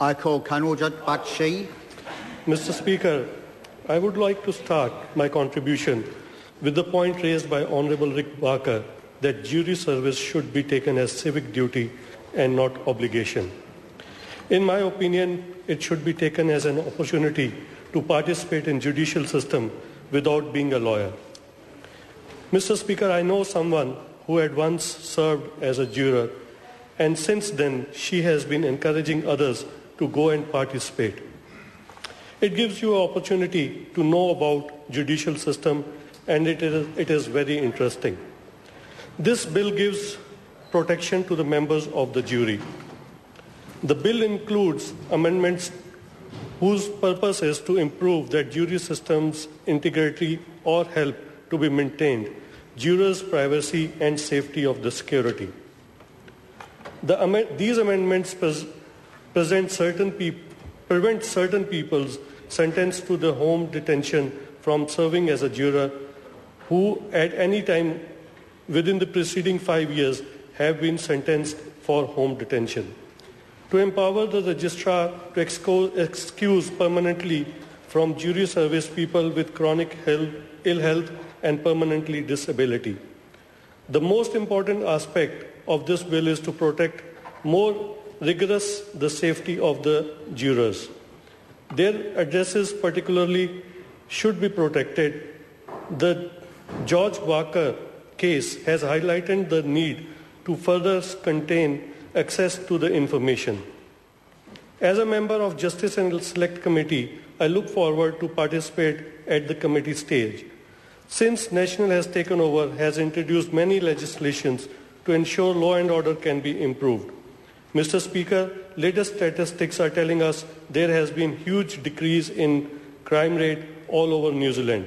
I call Kanwaljit Bakshi. Mr. Speaker, I would like to start my contribution with the point raised by Honourable Rick Barker that jury service should be taken as civic duty and not obligation. In my opinion, it should be taken as an opportunity to participate in judicial system without being a lawyer. Mr. Speaker, I know someone who had once served as a juror, and since then she has been encouraging others to go and participate. It gives you an opportunity to know about judicial system, and it is very interesting. This bill gives protection to the members of the jury. The bill includes amendments whose purpose is to improve that jury system's integrity or help to be maintained, jurors' privacy and safety of the security. These amendments prevent certain people's sentenced to the home detention from serving as a juror who at any time within the preceding 5 years have been sentenced for home detention. To empower the registrar to excuse permanently from jury service people with chronic ill health and permanently disability. The most important aspect of this bill is to protect more rigorous the safety of the jurors. Their addresses particularly should be protected. The George Barker case has highlighted the need to further contain access to the information. As a member of Justice and Select Committee, I look forward to participate at the committee stage. Since National has taken over, has introduced many legislations to ensure law and order can be improved. Mr. Speaker, latest statistics are telling us there has been huge decrease in crime rate all over New Zealand.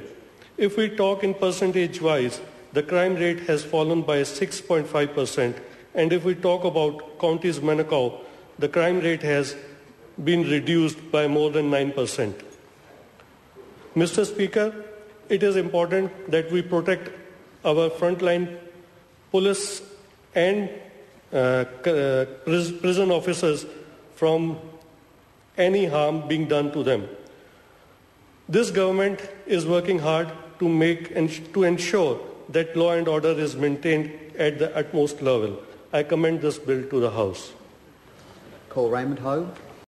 If we talk in percentage-wise, the crime rate has fallen by 6.5%, and if we talk about counties Manukau, the crime rate has been reduced by more than 9%. Mr. Speaker, it is important that we protect our frontline police and prison officers from any harm being done to them. This government is working hard to ensure that law and order is maintained at the utmost level. I commend this bill to the House. Call Raymond Ho.